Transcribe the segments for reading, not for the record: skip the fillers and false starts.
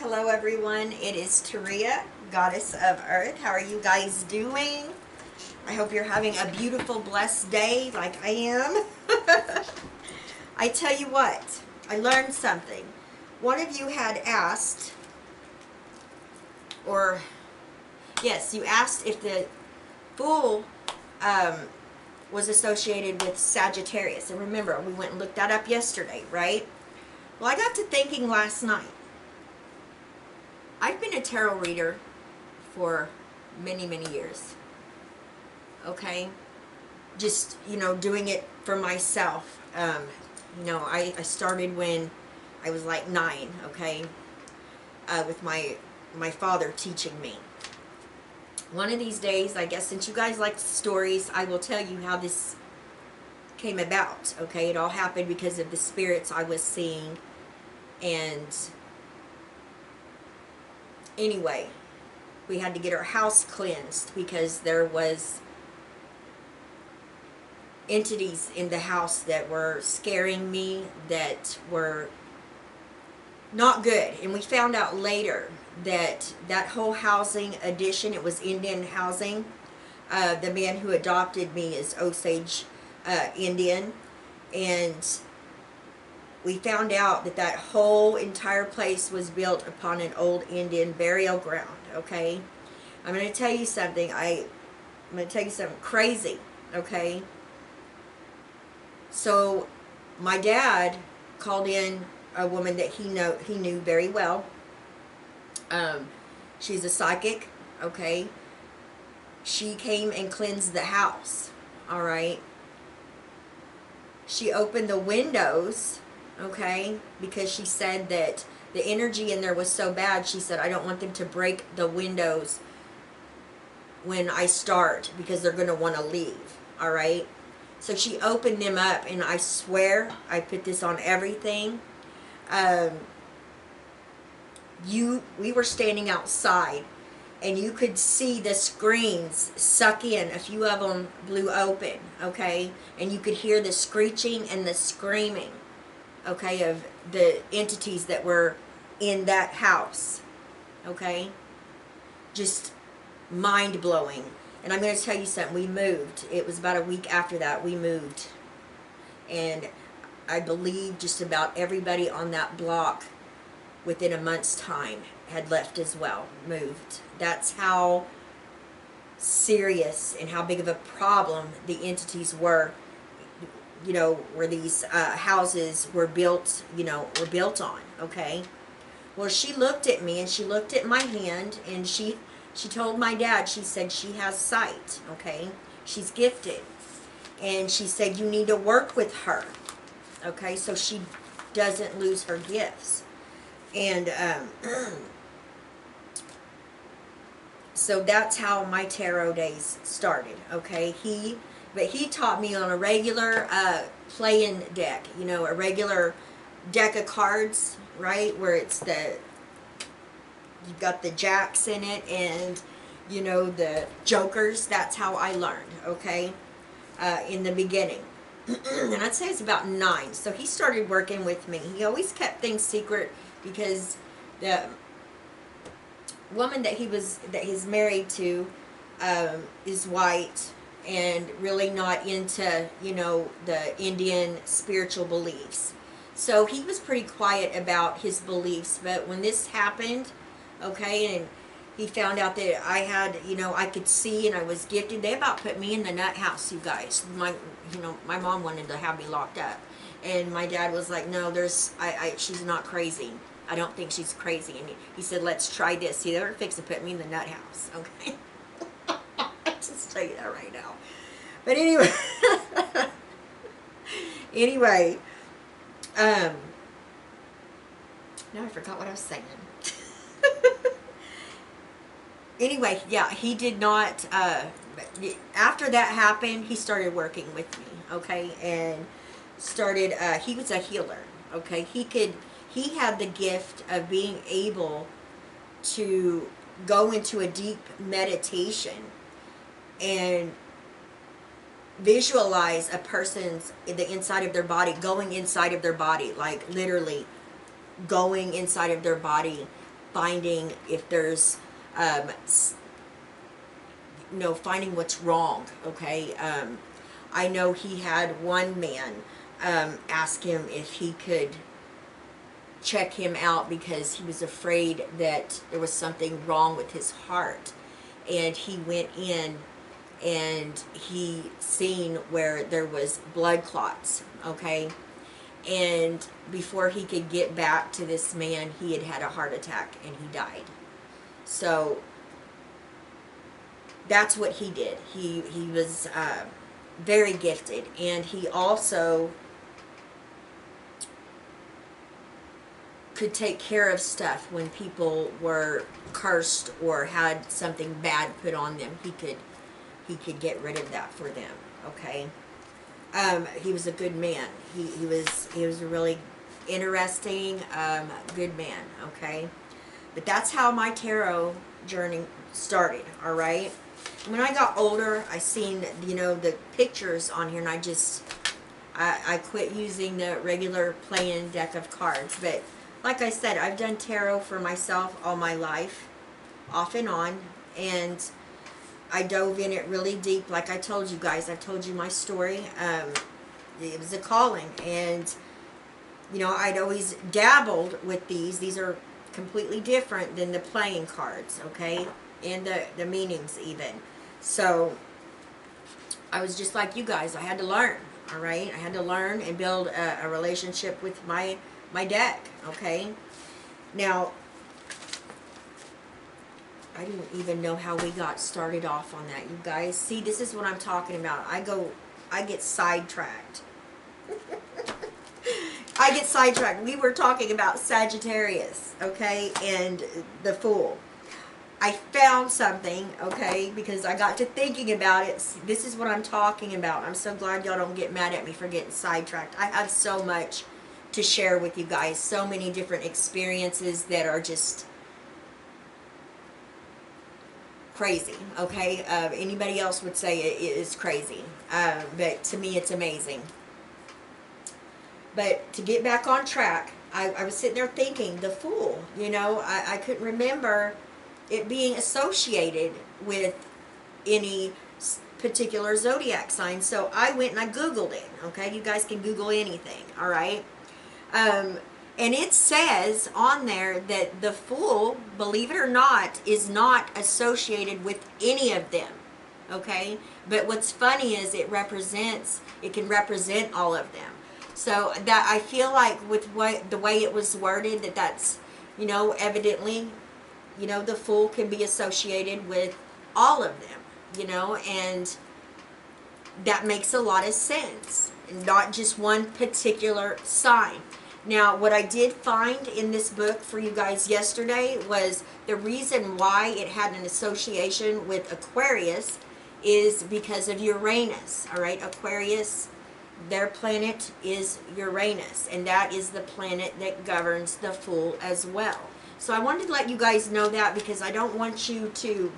Hello everyone, it is Taria, Goddess of Earth. How are you guys doing? I hope you're having a beautiful, blessed day like I am. I tell you what, I learned something. One of you had asked, or yes, you asked if the Fool was associated with Sagittarius. And remember, we went and looked that up yesterday, right? Well, I got to thinking last night. I've been a tarot reader for many, many years. Okay? Just, doing it for myself. I started when I was like 9, okay? With my father teaching me. One of these days, I guess, since you guys like stories, I will tell you how this came about, okay? It all happened because of the spirits I was seeing. And anyway, we had to get our house cleansed because there was entities in the house that were scaring me, that were not good. And we found out later that that whole housing addition, it was Indian housing. The man who adopted me is Osage Indian. And we found out that that whole entire place was built upon an old Indian burial ground, okay? I'm going to tell you something. I'm going to tell you something crazy, okay? So my dad called in a woman that he knew very well. She's a psychic, okay? She came and cleansed the house, all right? She opened the windows, okay, because she said that the energy in there was so bad. She said, I don't want them to break the windows when I start because they're going to want to leave, all right? So she opened them up, and I swear, I put this on everything. We were standing outside, and you could see the screens suck in. A few of them blew open, okay? And you could hear the screeching and the screaming, okay, of the entities that were in that house, okay? Just mind-blowing. And I'm going to tell you something. We moved. It was about a week after that we moved. And I believe just about everybody on that block within a month's time had left as well, moved. That's how serious and how big of a problem the entities were, where these houses were built, were built on, okay? Well, she looked at me, and she looked at my hand, and she told my dad, she said she has sight, okay? She's gifted. And she said, you need to work with her, okay, so she doesn't lose her gifts. And so that's how my tarot days started, okay? But he taught me on a regular playing deck, a regular deck of cards, right, where it's you've got the jacks in it and, the jokers. That's how I learned, okay, in the beginning. And I'd say it's about 9. So he started working with me. He always kept things secret because the woman that he's married to is white and really not into, the Indian spiritual beliefs. So he was pretty quiet about his beliefs. But when this happened, okay, and he found out that I had, I could see and I was gifted, they about put me in the nut house, you guys. My mom wanted to have me locked up. And my dad was like, no, she's not crazy. I don't think she's crazy. And he said, let's try this. See, they're fixing to put me in the nut house, okay? I'll just tell you that right now. But anyway, now I forgot what I was saying. Anyway, yeah, he did not, after that happened, he started working with me, okay, and started, he was a healer, okay, he had the gift of being able to go into a deep meditation and visualize a person's, the inside of their body, going inside of their body, like literally going inside of their body finding if there's, finding what's wrong, okay? I know he had one man ask him if he could check him out because he was afraid that there was something wrong with his heart. And he went in and he seen where there was blood clots, okay? And before he could get back to this man, he had had a heart attack and he died. So that's what he did. He was very gifted, and he also could take care of stuff when people were cursed or had something bad put on them. He could get rid of that for them, okay? He was a good man. He was a really interesting, good man, okay? But that's how my tarot journey started, all right? When I got older, I seen, the pictures on here, and I quit using the regular playing deck of cards. But like I said, I've done tarot for myself all my life, off and on, and I dove in it really deep. Like I told you guys, I've told you my story. It was a calling, and I'd always dabbled with these. These are completely different than the playing cards, okay, and the meanings even. So I was just like you guys. I had to learn, all right? I had to learn and build a relationship with my deck, okay? Now, I didn't even know how we got started off on that, you guys. See, this is what I'm talking about. I get sidetracked. I get sidetracked. We were talking about Sagittarius, okay, and the Fool. I found something, okay, because I got to thinking about it. This is what I'm talking about. I'm so glad y'all don't get mad at me for getting sidetracked. I have so much to share with you guys. So many different experiences that are just crazy, okay? Anybody else would say it is crazy, but to me it's amazing. But to get back on track, I was sitting there thinking, the Fool, I couldn't remember it being associated with any particular zodiac sign. So I went and I Googled it, okay? You guys can Google anything, all right? And it says on there that the Fool, believe it or not, is not associated with any of them, okay? But what's funny is it can represent all of them. So that I feel like with the way it was worded, that's, evidently, the Fool can be associated with all of them, and that makes a lot of sense. Not just one particular sign. Now, what I did find in this book for you guys yesterday was the reason why it had an association with Aquarius is because of Uranus, all right? Aquarius, their planet is Uranus, and that is the planet that governs the Fool as well. So I wanted to let you guys know that because I don't want you to,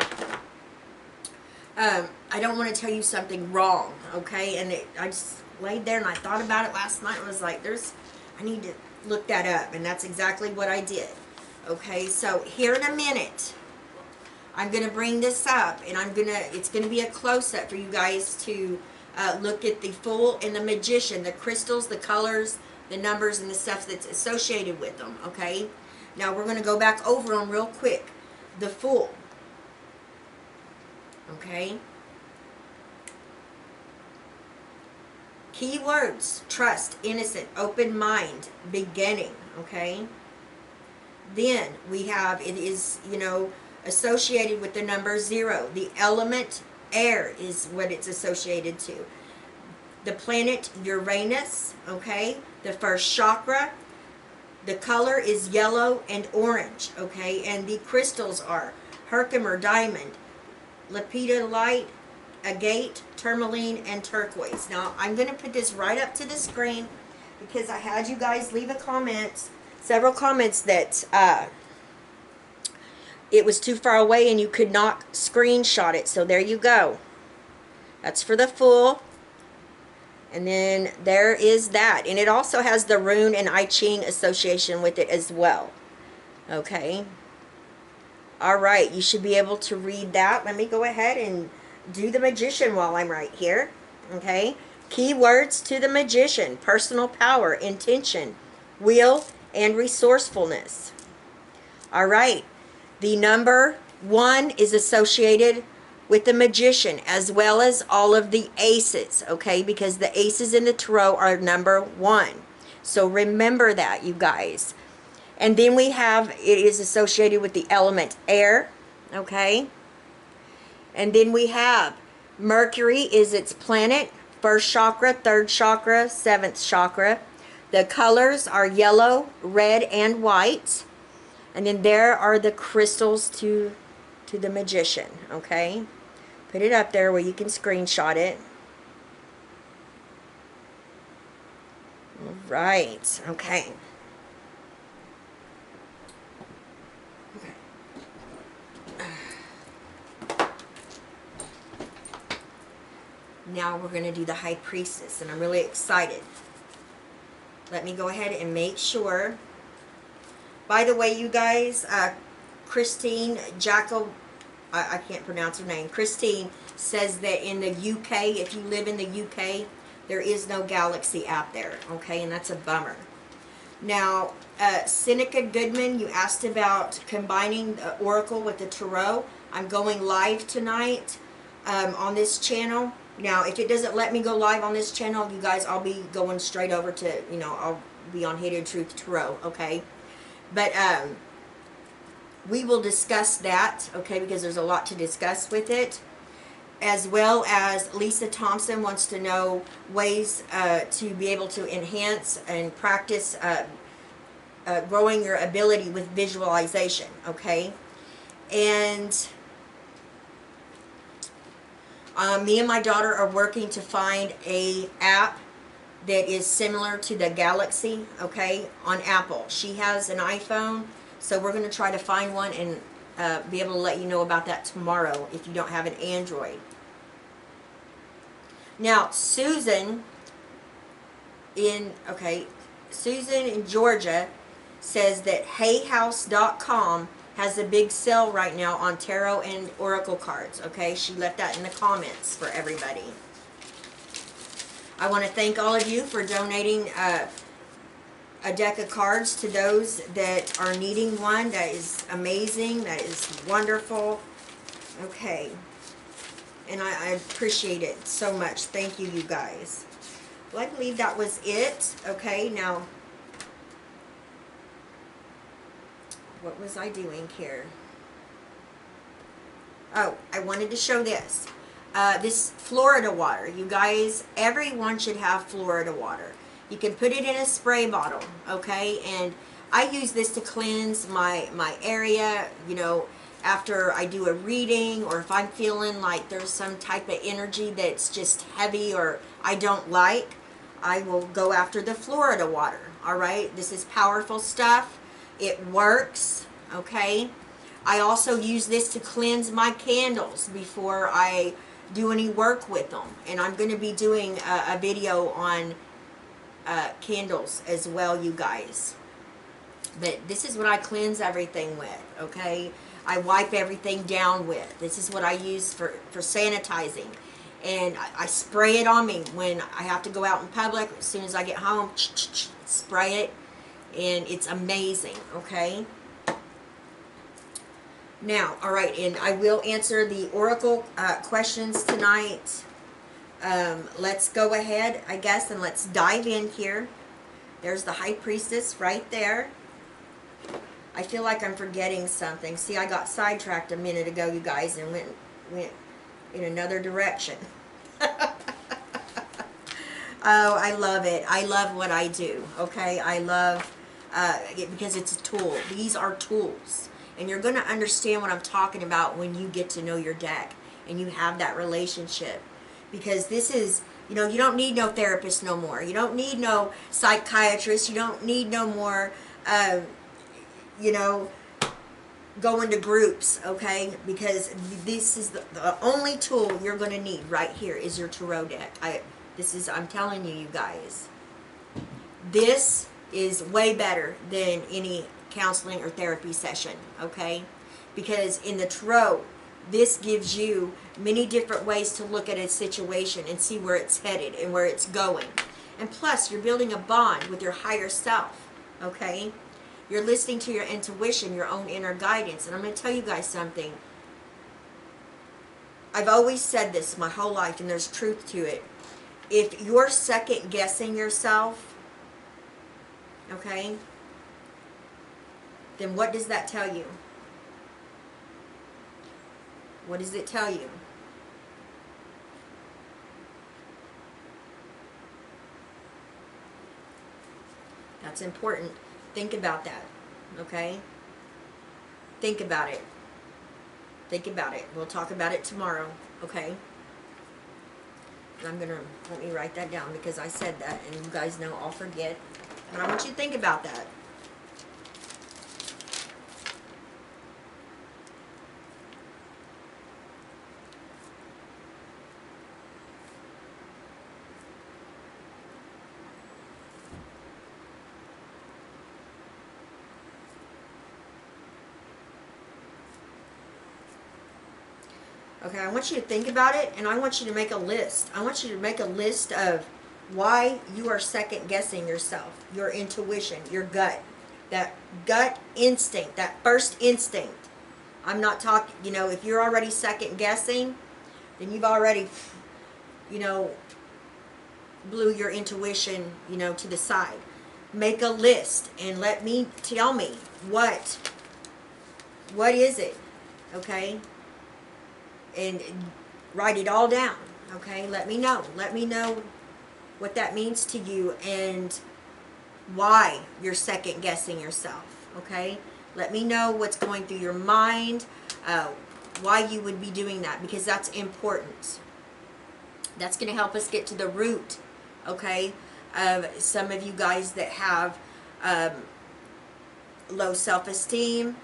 I don't want to tell you something wrong, okay? And I just laid there and I thought about it last night. I was like, I need to look that up, and that's exactly what I did. Okay, so here in a minute, I'm going to bring this up, and it's going to be a close-up for you guys to look at the Fool and the Magician, the crystals, the colors, the numbers, and the stuff that's associated with them, okay? Now we're going to go back over them real quick. The Fool, okay? Key words: trust, innocent, open mind, beginning, okay? Then we have, it is, associated with the number 0. The element air is what it's associated to. The planet Uranus, okay? The first chakra. The color is yellow and orange, okay? And the crystals are Herkimer, diamond, lepidolite, agate, tourmaline, and turquoise. Now, I'm going to put this right up to the screen because I had you guys leave a comment, several comments that it was too far away and you could not screenshot it. So there you go. That's for the Fool. And then there is that. And it also has the rune and I Ching association with it as well. Okay. All right, you should be able to read that. Let me go ahead and do the Magician while I'm right here. Okay. Keywords to the Magician: personal power, intention, will, and resourcefulness. All right. The number 1 is associated with the Magician, as well as all of the aces, okay? Because the aces in the tarot are number 1. So remember that, you guys. And then we have, it is associated with the element air, okay? And then we have Mercury is its planet, 1st chakra, 3rd chakra, 7th chakra. The colors are yellow, red, and white. And then there are the crystals to the Magician, okay? Put it up there where you can screenshot it. All right, okay. Now we're going to do the High Priestess, and I'm really excited. Let me go ahead and make sure. By the way, you guys, Christine Jackal, I can't pronounce her name. Christine says that in the UK, if you live in the UK, there is no Galaxy app there, okay? And that's a bummer. Now, Seneca Goodman, you asked about combining the Oracle with the Tarot. I'm going live tonight on this channel. Now, if it doesn't let me go live on this channel, you guys, I'll be going straight over to, you know, I'll be on Hidden Truth Tarot, okay? But we will discuss that, okay, because there's a lot to discuss with it. As well as Lisa Thompson wants to know ways to be able to enhance and practice growing your ability with visualization, okay? And me and my daughter are working to find a app that is similar to the Galaxy, okay, on Apple. She has an iPhone, so we're going to try to find one and be able to let you know about that tomorrow if you don't have an Android. Now, Susan in Georgia says that hayhouse.com has a big sale right now on tarot and oracle cards, okay? She left that in the comments for everybody. I want to thank all of you for donating a deck of cards to those that are needing one. That is amazing. That is wonderful. Okay. And I appreciate it so much. Thank you, you guys. Well, I believe that was it. Okay, now, what was I doing here? Oh, I wanted to show this. This Florida water. You guys, everyone should have Florida water. You can put it in a spray bottle, okay? And I use this to cleanse my area, you know, after I do a reading, or if I'm feeling like there's some type of energy that's just heavy or I don't like, I will go after the Florida water, all right? This is powerful stuff. It works, okay? I also use this to cleanse my candles before I do any work with them. And I'm going to be doing a video on candles as well, you guys. But this is what I cleanse everything with, okay? I wipe everything down with. This is what I use for sanitizing. And I spray it on me when I have to go out in public. As soon as I get home, spray it. And it's amazing, okay? Now, all right, and I will answer the oracle questions tonight. Let's go ahead, I guess, and let's dive in here. There's the High Priestess right there. I feel like I'm forgetting something. See, I got sidetracked a minute ago, you guys, and went in another direction. Oh, I love it. I love what I do, okay? I love it because it's a tool. These are tools. And you're going to understand what I'm talking about when you get to know your deck and you have that relationship. Because this is, you know, you don't need no therapist no more. You don't need no psychiatrist. You don't need no more, you know, going to groups, okay? Because this is the only tool you're going to need right here is your tarot deck. I'm telling you, you guys. This is way better than any counseling or therapy session, okay? because in the tarot, this gives you many different ways to look at a situation and see where it's headed and where it's going. And plus, you're building a bond with your higher self, okay? You're listening to your intuition, your own inner guidance. And I'm going to tell you guys something. I've always said this my whole life, and there's truth to it. If you're second guessing yourself, okay, then what does that tell you? What does it tell you? That's important. Think about that, okay? Think about it. Think about it. We'll talk about it tomorrow, okay? I'm going to, let me write that down because I said that and you guys know I'll forget. But I want you to think about that. Okay, I want you to think about it, and I want you to make a list. I want you to make a list of why you are second guessing yourself, your intuition, your gut, that gut instinct, that first instinct. I'm not talking, you know, if you're already second guessing, then you've already, you know, blew your intuition, you know, to the side. Make a list and tell me what is it, okay? And write it all down, okay? Let me know. Let me know what that means to you and why you're second guessing yourself, okay? Let me know what's going through your mind, why you would be doing that, because that's important. That's going to help us get to the root, okay, of some of you guys that have low self-esteem,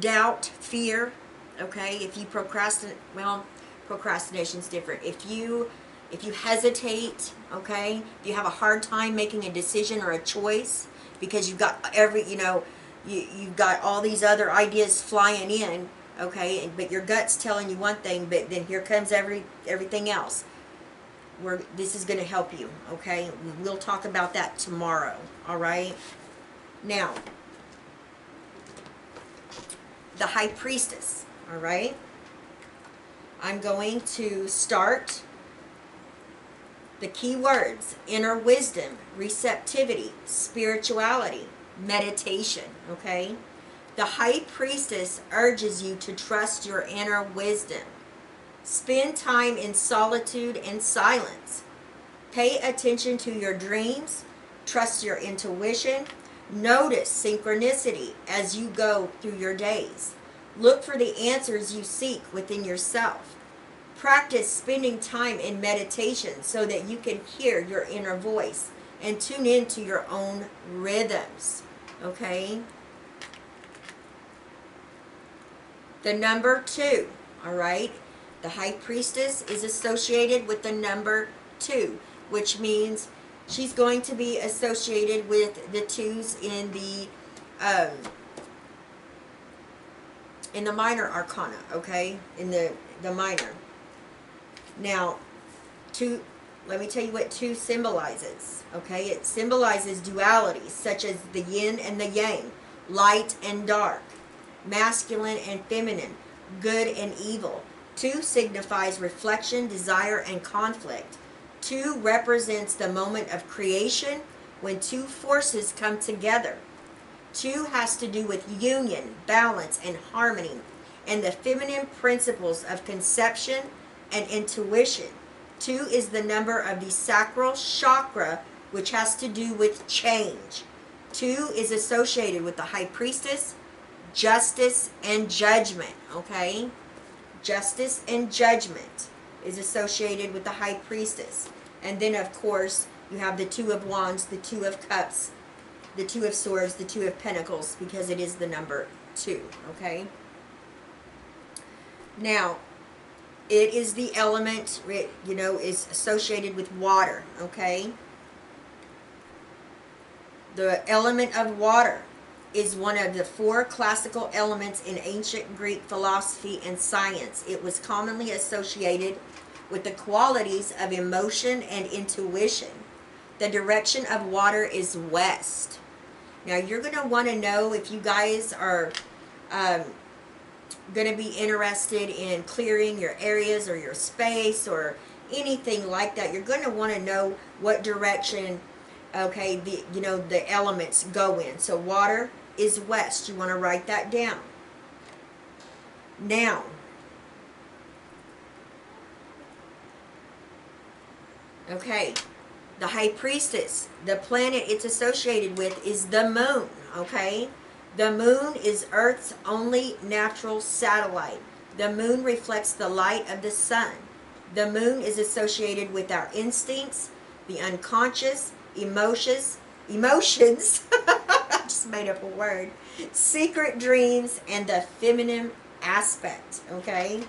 doubt, fear. Okay, if you procrastinate, well, procrastination's different. If you hesitate, okay, if you have a hard time making a decision or a choice because you've got you've got all these other ideas flying in, okay, but your gut's telling you one thing, but then here comes everything else. This is going to help you, okay? We'll talk about that tomorrow, all right? Now, the High Priestess. All right, I'm going to start the key words: inner wisdom, receptivity, spirituality, meditation, okay? The High Priestess urges you to trust your inner wisdom. Spend time in solitude and silence. Pay attention to your dreams. Trust your intuition. Notice synchronicity as you go through your days. Look for the answers you seek within yourself. Practice spending time in meditation so that you can hear your inner voice and tune into your own rhythms. Okay? The number 2, all right? The High Priestess is associated with the number 2, which means she's going to be associated with the 2s in the minor arcana, okay? In the minor. Now, 2, let me tell you what 2 symbolizes, okay? It symbolizes dualities, such as the yin and the yang, light and dark, masculine and feminine, good and evil. 2 signifies reflection, desire, and conflict. 2 represents the moment of creation when 2 forces come together. 2 has to do with union, balance, and harmony, and the feminine principles of conception and intuition. 2 is the number of the sacral chakra, which has to do with change. 2 is associated with the High Priestess, justice, and judgment, okay? Justice and judgment is associated with the High Priestess. And then, of course, you have the 2 of Wands, the 2 of Cups, the 2 of Swords, the 2 of Pentacles, because it is the number 2, okay? Now, it is the element, you know, is associated with water, okay? The element of water is one of the four classical elements in ancient Greek philosophy and science. It was commonly associated with the qualities of emotion and intuition. The direction of water is west. Now you're going to want to know, if you guys are going to be interested in clearing your areas or your space or anything like that, you're going to want to know what direction, okay, the elements go in. So water is west. You want to write that down. Now, okay, the High Priestess, the planet it's associated with is the moon, okay? The moon is Earth's only natural satellite. The moon reflects the light of the sun. The moon is associated with our instincts, the unconscious, emotions, I just made up a word, secret dreams, and the feminine aspect, okay?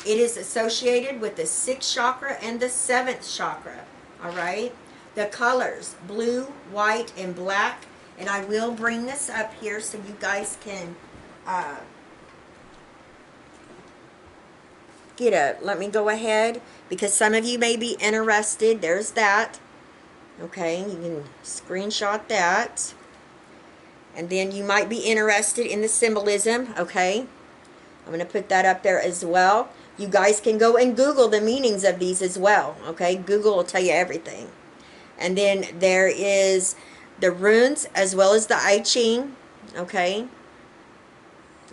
It is associated with the 6th chakra and the 7th chakra, all right? The colors, blue, white, and black, and I will bring this up here so you guys can let me go ahead, because some of you may be interested. There's that. Okay, you can screenshot that. And then you might be interested in the symbolism, okay? I'm going to put that up there as well. You guys can go and Google the meanings of these as well, okay? Google will tell you everything. And then there is the runes as well as the I Ching, okay?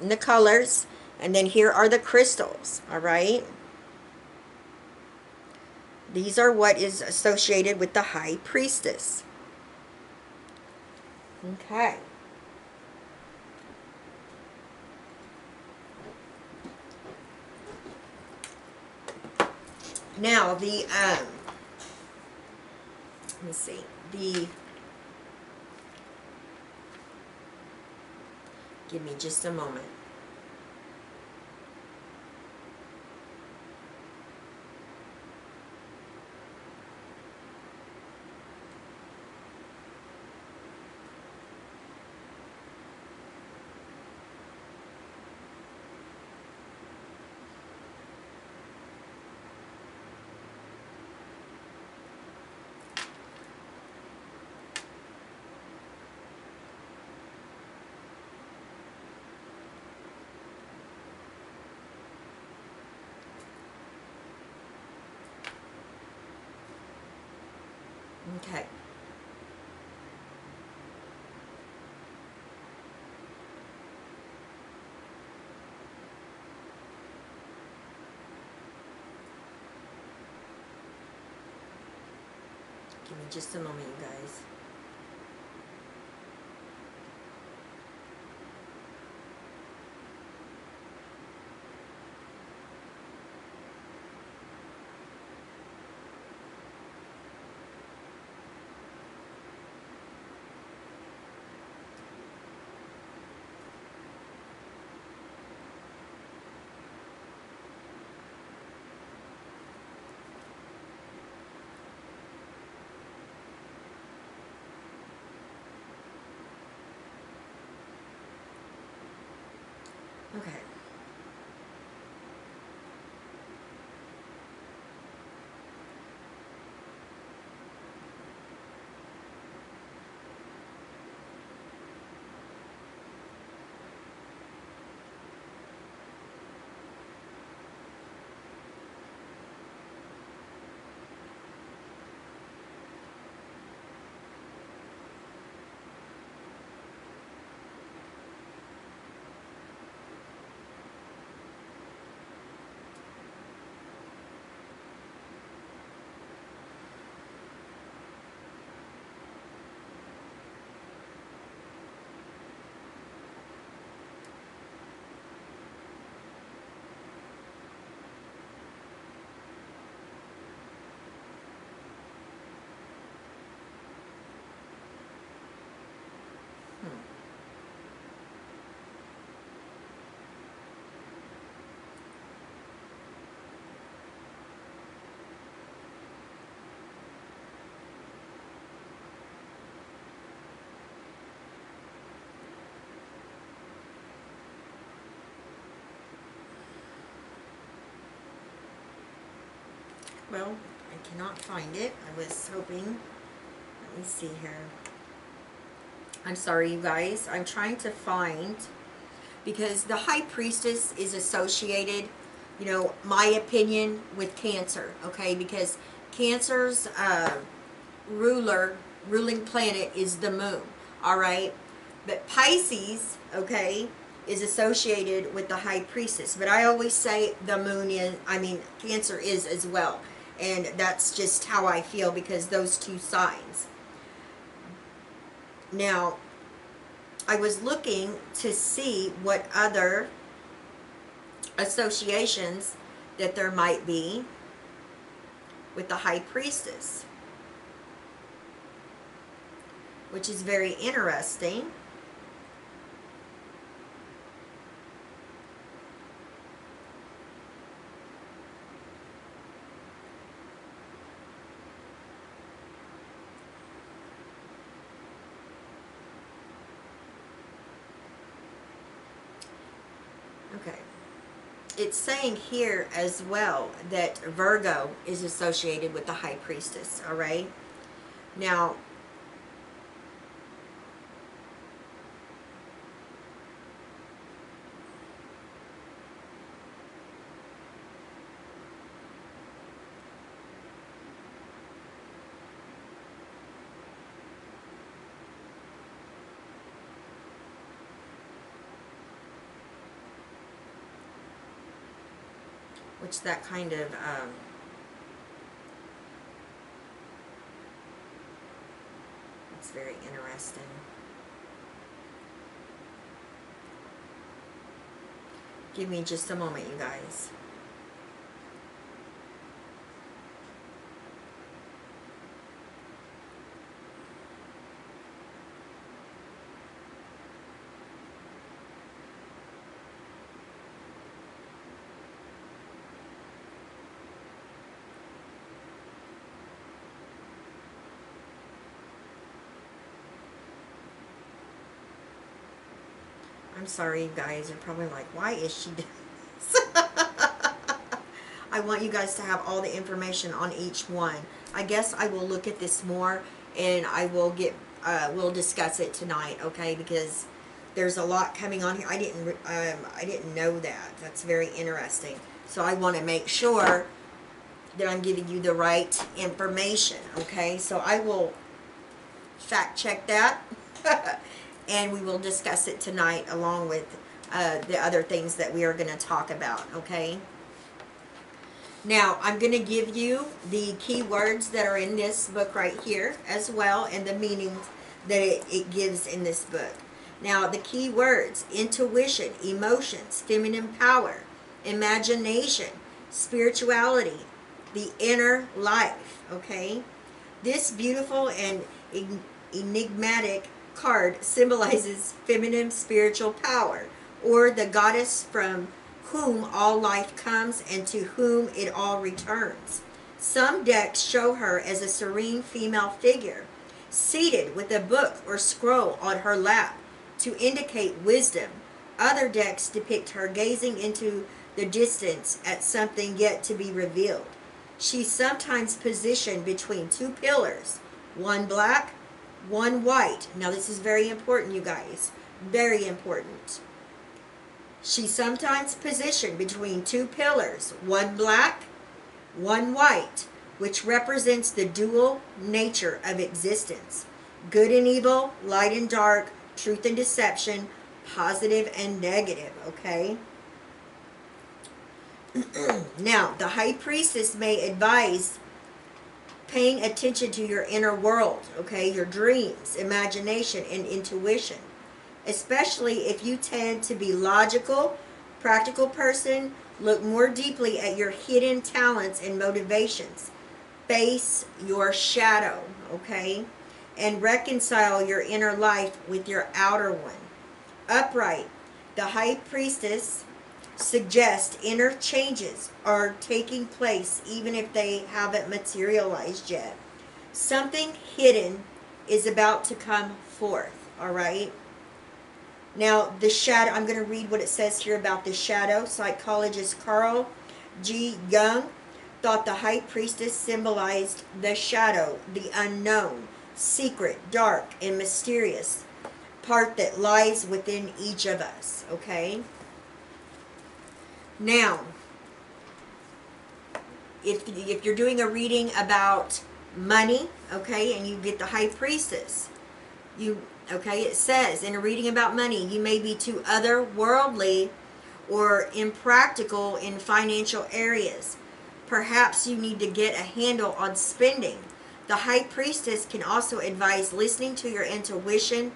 And the colors. And then here are the crystals, all right? These are what is associated with the High Priestess. Okay. Now, let me see, give me just a moment. Okay. Give me just a moment, you guys. Okay. Well, I cannot find it. I was hoping. Let me see here. I'm sorry, you guys. I'm trying to find, because the High Priestess is associated, you know, my opinion, with Cancer, okay? Because Cancer's ruling planet is the moon, all right? But Pisces, okay, is associated with the High Priestess. But I always say the moon is, Cancer is as well. And that's just how I feel, because those two signs. Now, I was looking to see what other associations that there might be with the High Priestess, which is very interesting. Okay. It's saying here as well that Virgo is associated with the High Priestess, all right? Now, which that kind of it's very interesting. Give me just a moment, you guys. I'm sorry, you guys. You're probably like, why is she doing this? I want you guys to have all the information on each one. I guess I will look at this more, and I will we'll discuss it tonight, okay? Because there's a lot coming on here. I didn't know that. That's very interesting. So I want to make sure that I'm giving you the right information, okay? So I will fact check that. And we will discuss it tonight along with the other things that we are going to talk about, okay? Now, I'm going to give you the key words that are in this book right here as well, and the meanings that it gives in this book. Now, the key words: intuition, emotions, feminine power, imagination, spirituality, the inner life, okay? This beautiful and enigmatic card symbolizes feminine spiritual power, or the goddess from whom all life comes and to whom it all returns. Some decks show her as a serene female figure, seated with a book or scroll on her lap to indicate wisdom. Other decks depict her gazing into the distance at something yet to be revealed. She's sometimes positioned between two pillars, one black, one white. Now this is very important, you guys. Very important. She's sometimes positioned between two pillars, one black, one white, which represents the dual nature of existence. Good and evil, light and dark, truth and deception, positive and negative, okay? Now, the High Priestess may advise paying attention to your inner world, okay, your dreams, imagination, and intuition, especially if you tend to be logical, practical person. Look more deeply at your hidden talents and motivations. Face your shadow, okay, and reconcile your inner life with your outer one. Upright, the High Priestess suggest inner changes are taking place even if they haven't materialized yet. Something hidden is about to come forth, all right? Now, the shadow, I'm going to read what it says here about the shadow. Psychologist Carl G. Jung thought the High Priestess symbolized the shadow, the unknown, secret, dark, and mysterious part that lies within each of us, okay? Now, if you're doing a reading about money, okay, and you get the High Priestess, okay, it says in a reading about money, you may be too otherworldly or impractical in financial areas. Perhaps you need to get a handle on spending. The High Priestess can also advise listening to your intuition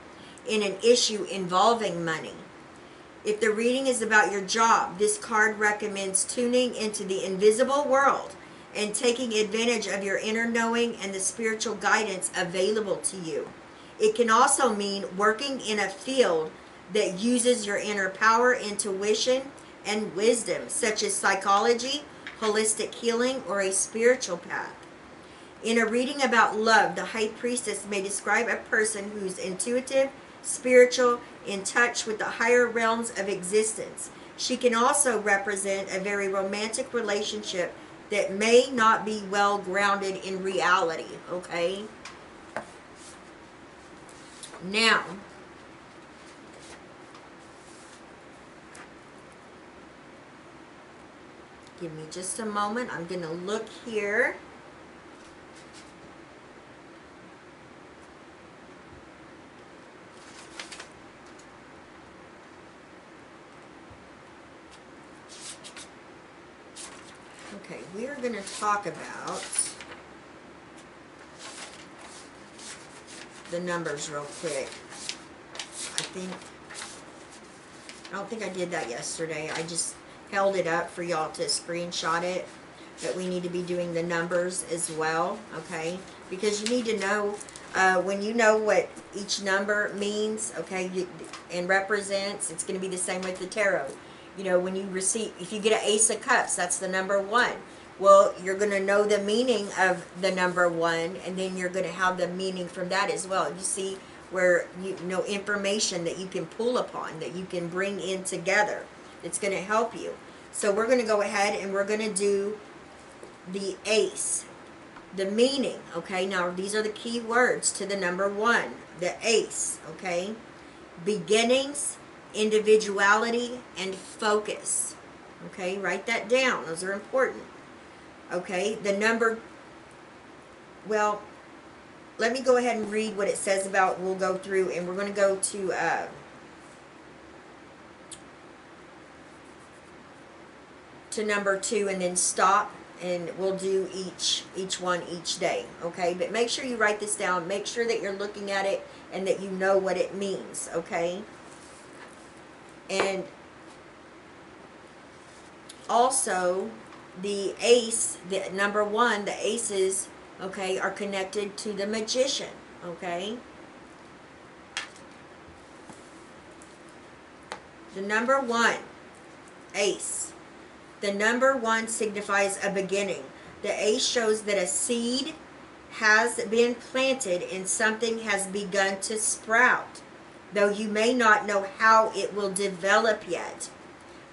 in an issue involving money. If the reading is about your job, this card recommends tuning into the invisible world and taking advantage of your inner knowing and the spiritual guidance available to you. It can also mean working in a field that uses your inner power, intuition, and wisdom, such as psychology, holistic healing, or a spiritual path. In a reading about love, the High Priestess may describe a person who's intuitive, spiritual, in touch with the higher realms of existence. She can also represent a very romantic relationship that may not be well grounded in reality, okay? Now, give me just a moment. I'm going to look here. Okay, we are going to talk about the numbers real quick. I don't think I did that yesterday. I just held it up for y'all to screenshot it, but we need to be doing the numbers as well, okay? Because you need to know, when you know what each number means, okay, and represents, it's going to be the same with the tarot. You know, when you receive, if you get an Ace of Cups, that's the number 1. Well, you're going to know the meaning of the number 1, and then you're going to have the meaning from that as well. You see where you know information that you can pull upon, that you can bring in together. It's going to help you. So we're going to go ahead and we're going to do the Ace, the meaning, okay? Now, these are the key words to the number 1, the Ace, okay? Beginnings, individuality, and focus. Okay, write that down. Those are important. Okay, the number, well, let me go ahead and read what it says about, we'll go through, and we're going to go to number 2 and then stop, and we'll do each one each day. Okay, but make sure you write this down. Make sure that you're looking at it and that you know what it means. Okay. And also, the Ace, the number 1, the Aces, okay, are connected to the Magician, okay? The number 1, Ace. The number 1 signifies a beginning. The Ace shows that a seed has been planted and something has begun to sprout, though you may not know how it will develop yet.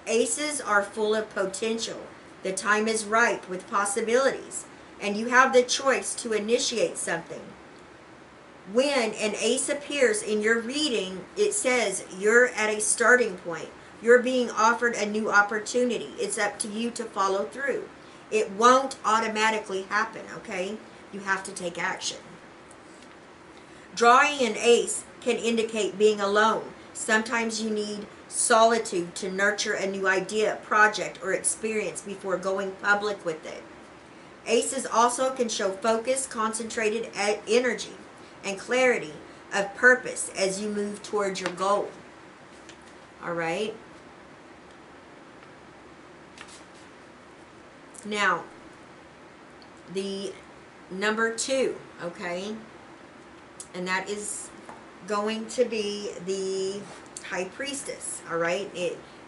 Aces are full of potential. The time is ripe with possibilities, and you have the choice to initiate something. When an Ace appears in your reading, it says you're at a starting point. You're being offered a new opportunity. It's up to you to follow through. It won't automatically happen, okay? You have to take action. Drawing an Ace can indicate being alone. Sometimes you need solitude to nurture a new idea, project, or experience before going public with it. Aces also can show focus, concentrated energy, and clarity of purpose as you move towards your goal. All right? Now, the number 2, okay? And that is going to be the High Priestess, all right?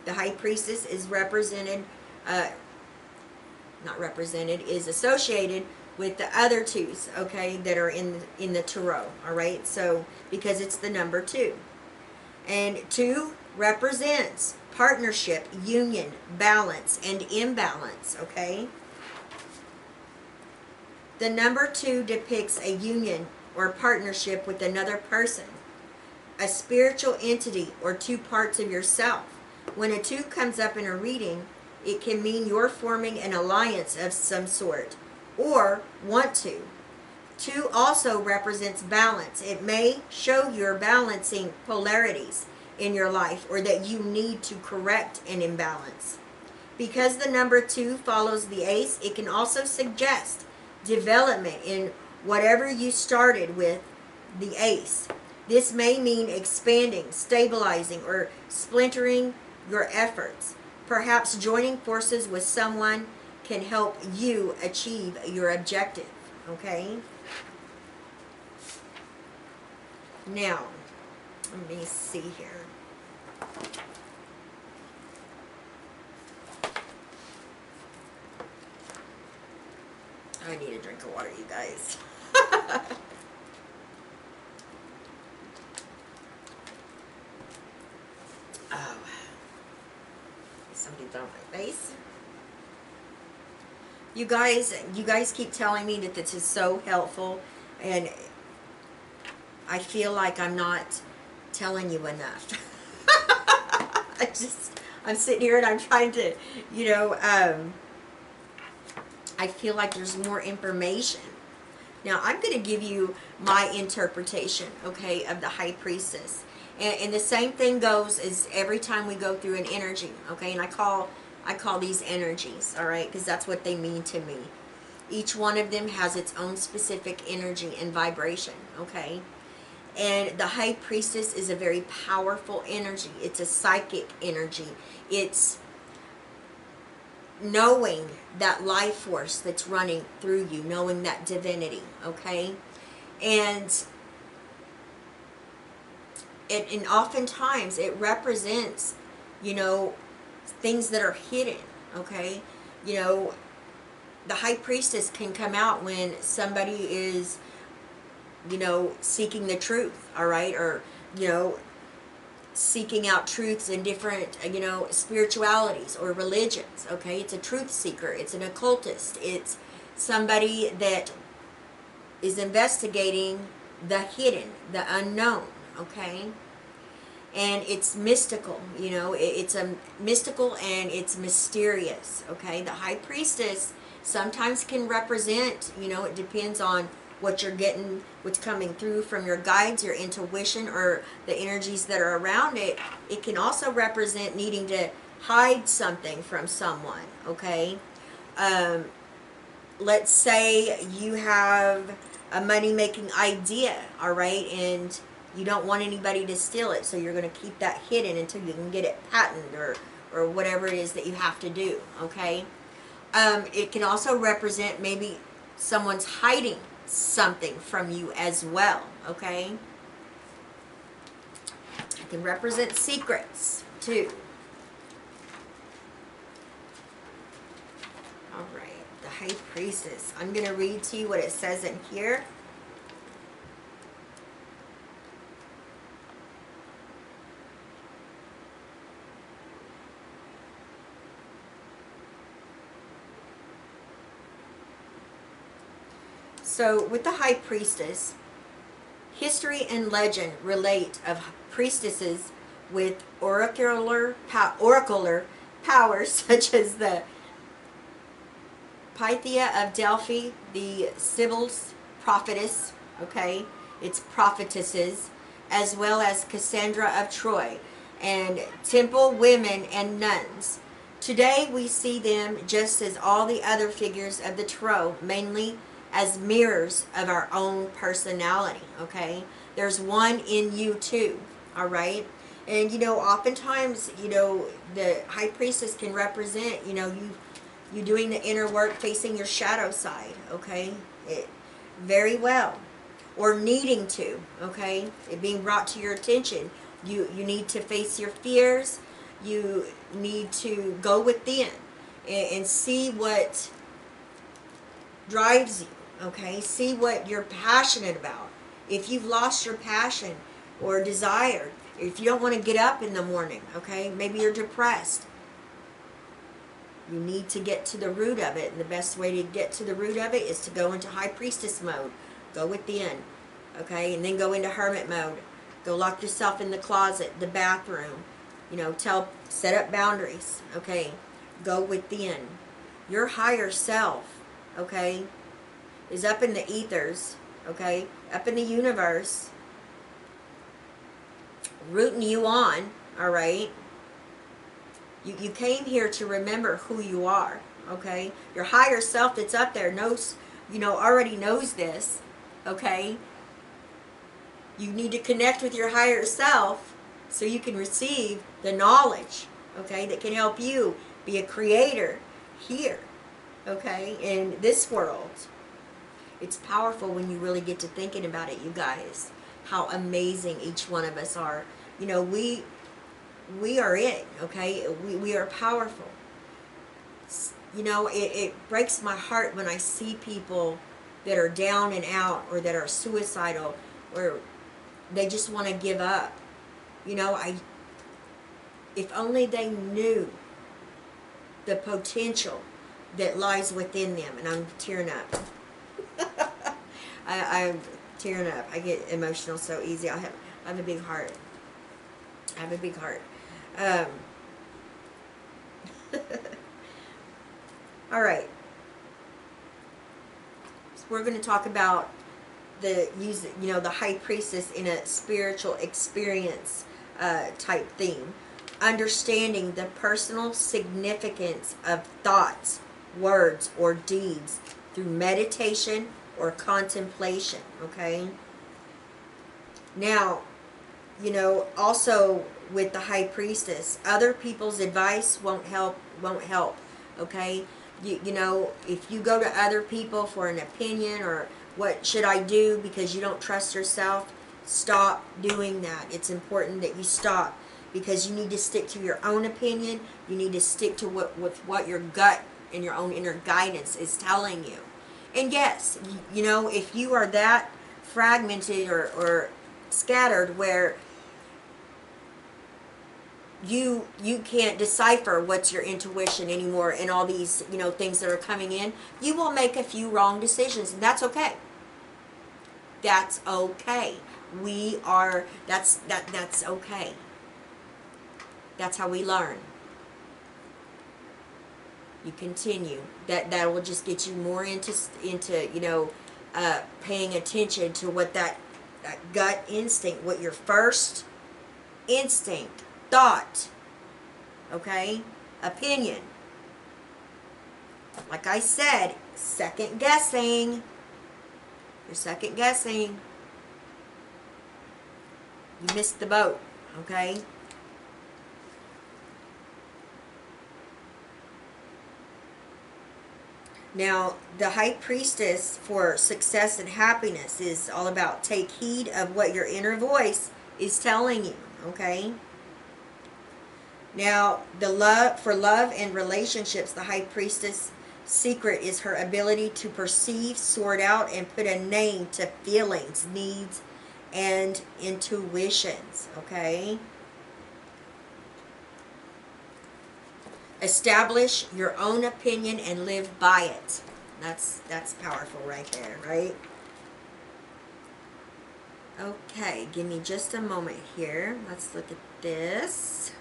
The High Priestess is represented, is associated with the other 2s, okay, that are in the tarot, all right? So, because it's the number 2. And 2 represents partnership, union, balance, and imbalance, okay? The number 2 depicts a union or partnership with another person, a spiritual entity, or 2 parts of yourself. When a 2 comes up in a reading, it can mean you're forming an alliance of some sort, or want to. 2 also represents balance. It may show you're balancing polarities in your life, or that you need to correct an imbalance. Because the number 2 follows the ace, it can also suggest development in whatever you started with the ace. This may mean expanding, stabilizing, or splintering your efforts. Perhaps joining forces with someone can help you achieve your objective. Okay? Now, let me see here. I need a drink of water, you guys. Oh, something's on my face. You guys keep telling me that this is so helpful, and I feel like I'm not telling you enough. I'm sitting here and I'm trying to, I feel like there's more information. Now, I'm going to give you my interpretation, okay, of the High Priestess. And the same thing goes as every time we go through an energy, okay? And I call these energies, all right, because that's what they mean to me. Each one of them has its own specific energy and vibration, okay? And the High Priestess is a very powerful energy. It's a psychic energy. It's knowing that life force that's running through you, knowing that divinity, okay? And oftentimes it represents, things that are hidden, okay? The High Priestess can come out when somebody is, seeking the truth, all right? Or, seeking out truths in different, spiritualities or religions, okay? It's a truth seeker. It's an occultist. It's somebody that is investigating the hidden, the unknown, okay? And it's mystical, it's a mystical and it's mysterious, okay? The High Priestess sometimes can represent, it depends on what you're getting, what's coming through from your guides, your intuition, or the energies that are around it. It can also represent needing to hide something from someone, okay? Let's say you have a money-making idea, all right, and you don't want anybody to steal it, so you're going to keep that hidden until you can get it patented or whatever it is that you have to do, okay? It can also represent maybe someone's hiding something from you as well, okay? It can represent secrets too. All right, the High Priestess. I'm going to read to you what it says in here. So, with the High Priestess, history and legend relate of priestesses with oracular powers, such as the Pythia of Delphi, the Sibyl's prophetess, okay, it's prophetesses, as well as Cassandra of Troy, and temple women and nuns. Today we see them just as all the other figures of the tarot, mainly as mirrors of our own personality, okay? There's one in you too, all right? And, oftentimes, the High Priestess can represent, you doing the inner work, facing your shadow side, okay? Very well. Or needing to, okay? It being brought to your attention. You need to face your fears. You need to go within and see what drives you. Okay, see what you're passionate about. If you've lost your passion or desire, if you don't want to get up in the morning, okay, maybe you're depressed. You need to get to the root of it, and the best way to get to the root of it is to go into High Priestess mode. Go within, okay? And then go into Hermit mode. Go lock yourself in the closet, the bathroom. You know, set up boundaries, okay? Go within. Your higher self, okay, is up in the ethers, okay? Up in the universe, rooting you on, all right? You came here to remember who you are, okay? Your higher self that's up there knows, you know, already knows this, okay? You need to connect with your higher self so you can receive the knowledge, okay, that can help you be a creator here, okay, in this world. It's powerful when you really get to thinking about it, you guys, how amazing each one of us are. You know, we are it, okay? We are powerful. You know, it breaks my heart when I see people that are down and out, or that are suicidal, or they just want to give up. You know, if only they knew the potential that lies within them. And I'm tearing up. I'm tearing up. I get emotional so easy. I have a big heart. I have a big heart. All right. So we're going to talk about the High Priestess in a spiritual experience type theme. Understanding the personal significance of thoughts, words, or deeds through meditation or contemplation, okay? Now, you know, also with the High Priestess, other people's advice won't help, okay? You know, if you go to other people for an opinion, or what should I do because you don't trust yourself, stop doing that. It's important that you stop, because you need to stick to your own opinion. You need to stick to what your gut and your own inner guidance is telling you. And yes, you know, if you are that fragmented or scattered where you can't decipher what's your intuition anymore, and all these, you know, things that are coming in, you will make a few wrong decisions, and that's okay. That's okay. That's okay. That's how we learn. You continue. That will just get you more into you know, paying attention to what that gut instinct, what your first instinct, thought, okay, opinion. Like I said, second guessing. You're second guessing. You missed the boat, okay? Now, the High Priestess for success and happiness is all about take heed of what your inner voice is telling you, okay? Now, for love and relationships, the High Priestess secret is her ability to perceive, sort out, and put a name to feelings, needs, and intuitions, okay? Establish your own opinion and live by it. That's powerful right there, right? Okay, give me just a moment here. Let's look at this.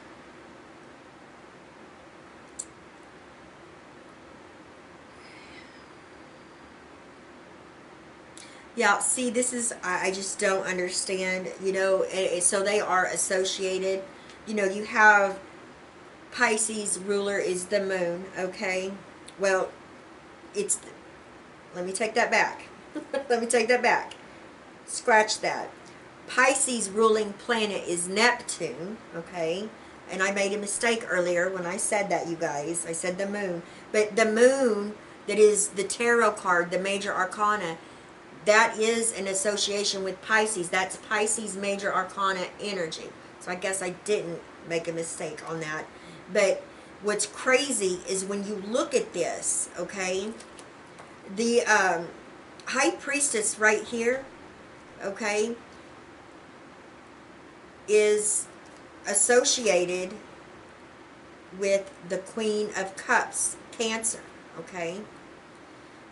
Yeah, see, this is, I just don't understand, you know, so they are associated. You know, you have Pisces ruler is the moon, okay? Well, let me take that back. Let me take that back. Scratch that. Pisces ruling planet is Neptune, okay? And I made a mistake earlier when I said that, you guys. I said the moon. But the moon, that is the tarot card, the major arcana, that is an association with Pisces. That's Pisces major arcana energy. So I guess I didn't make a mistake on that. But what's crazy is when you look at this, okay, the High Priestess right here, okay, is associated with the Queen of Cups, Cancer, okay?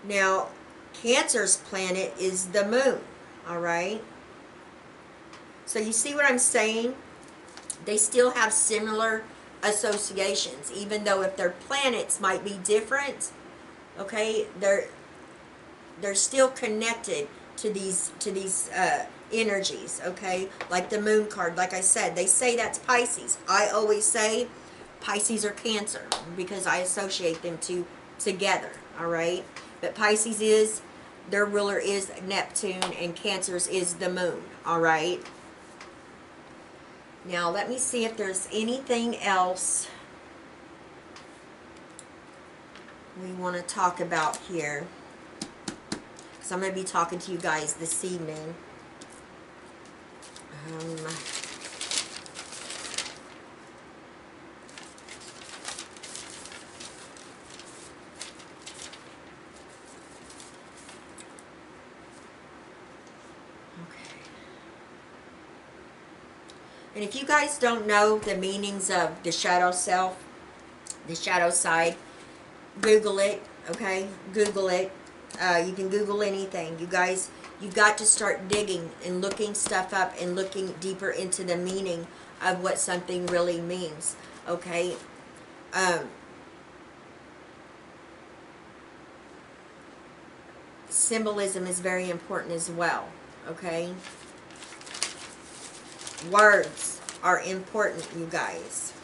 Now, Cancer's planet is the moon, all right? So you see what I'm saying? They still have similar associations, even though if their planets might be different, okay, they're still connected to these energies, okay? Like the moon card, like I said, they say that's Pisces. I always say Pisces or Cancer because I associate them together, all right? But Pisces is, their ruler is Neptune, and Cancer's is the moon, all right? Now, let me see if there's anything else we want to talk about here. Because I'm going to be talking to you guys this evening. And if you guys don't know the meanings of the shadow self, the shadow side, Google it, okay? Google it. You can Google anything. You guys, you've got to start digging and looking stuff up and looking deeper into the meaning of what something really means, okay? Symbolism is very important as well, okay? Words are important, you guys.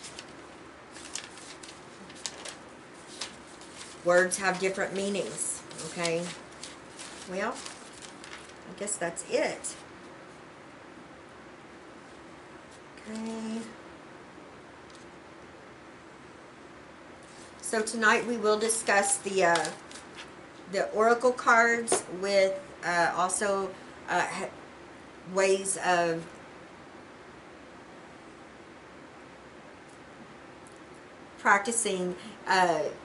Words have different meanings, okay? Well, I guess that's it. Okay. So tonight we will discuss the oracle cards with also ways of practicing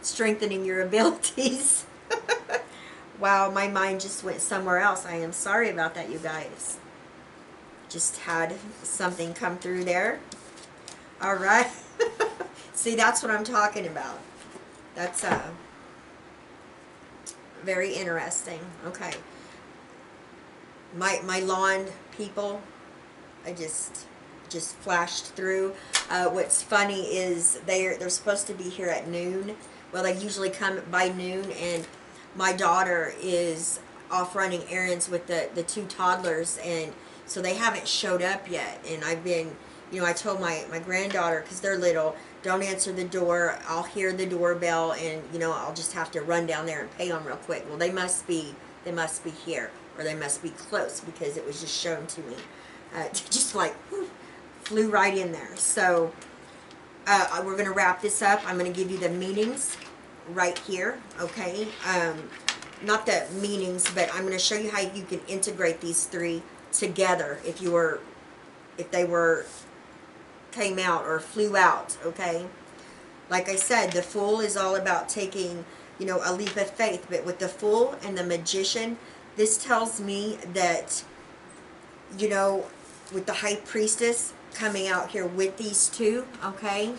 strengthening your abilities. Wow, my mind just went somewhere else. I am sorry about that, you guys. Just had something come through there. All right. See, that's what I'm talking about. That's very interesting. Okay. My lawn people, I just flashed through. What's funny is they're supposed to be here at noon. Well, they usually come by noon, and my daughter is off running errands with the two toddlers, and so they haven't showed up yet. And I've been, you know, I told my granddaughter, because they're little, don't answer the door. I'll hear the doorbell, and you know, I'll just have to run down there and pay them real quick. Well, they must be here, or they must be close, because it was just shown to me. Just like whew, flew right in there. So we're going to wrap this up. I'm going to give you the meanings right here, okay? Not the meanings, but I'm going to show you how you can integrate these three together if they came out or flew out, okay? Like I said, the Fool is all about taking, you know, a leap of faith. But with the Fool and the Magician, this tells me that, you know, with the High Priestess coming out here with these two, okay?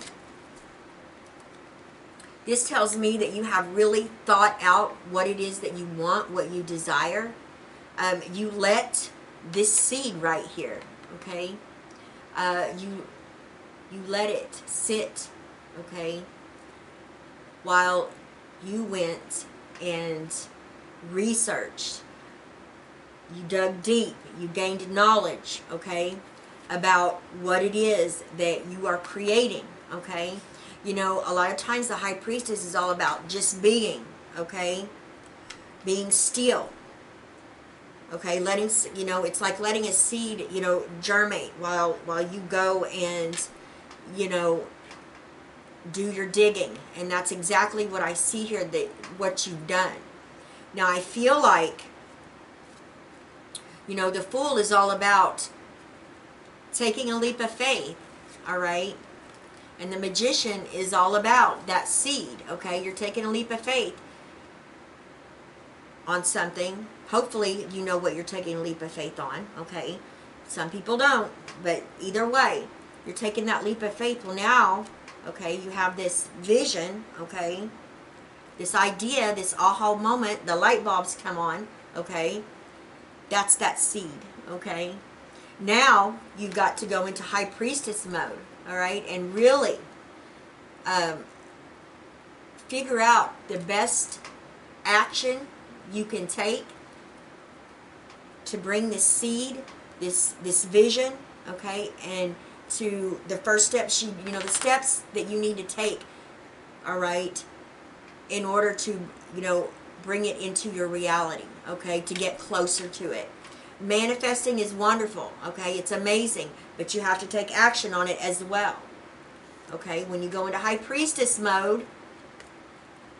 This tells me that you have really thought out what it is that you want, what you desire. You let this seed right here, okay? You let it sit, okay? While you went and researched. You dug deep. You gained knowledge, okay, about what it is that you are creating, okay? You know, a lot of times the High Priestess is all about just being, okay? Being still, okay? Letting, you know, it's like letting a seed, you know, germinate while you go and, you know, do your digging. And that's exactly what I see here, that what you've done. Now, I feel like, you know, the Fool is all about taking a leap of faith, all right? And the Magician is all about that seed, okay? You're taking a leap of faith on something. Hopefully, you know what you're taking a leap of faith on, okay? Some people don't, but either way, you're taking that leap of faith. Well, now, okay, you have this vision, okay, this idea, this aha moment, the light bulbs come on, okay, that's that seed, okay. Now you've got to go into High Priestess mode, all right, and really figure out the best action you can take to bring this seed, this vision, okay, and to the first steps, you know, the steps that you need to take, all right, in order to, you know, bring it into your reality, okay, to get closer to it. Manifesting is wonderful, okay, it's amazing, but you have to take action on it as well, okay. When you go into High Priestess mode,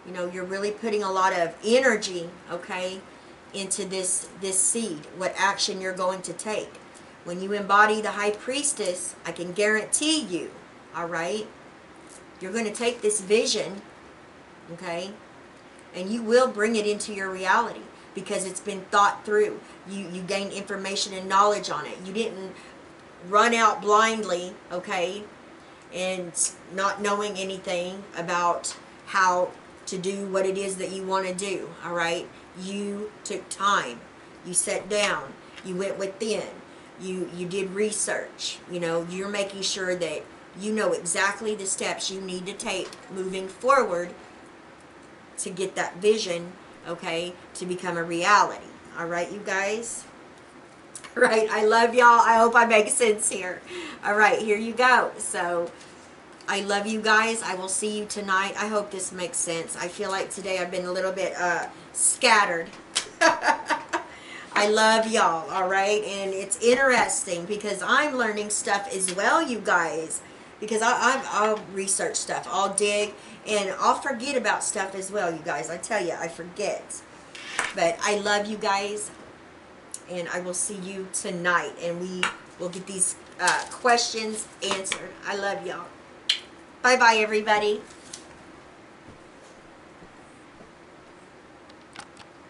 you know, you're really putting a lot of energy, okay, into this seed, what action you're going to take. When you embody the High Priestess, I can guarantee you, all right, you're going to take this vision, okay, and you will bring it into your reality because it's been thought through. You gained information and knowledge on it. You didn't run out blindly, okay, and not knowing anything about how to do what it is that you want to do, all right. You took time, you sat down, you went within, you did research, you know, you're making sure that you know exactly the steps you need to take moving forward to get that vision, okay, to become a reality. All right, you guys? Right, I love y'all. I hope I make sense here. All right, here you go. So I love you guys. I will see you tonight. I hope this makes sense. I feel like today I've been a little bit scattered. I love y'all, all right? And it's interesting because I'm learning stuff as well, you guys. Because I'll research stuff. I'll dig. And I'll forget about stuff as well, you guys. I tell you, I forget. But I love you guys. And I will see you tonight. And we will get these questions answered. I love y'all. Bye-bye, everybody.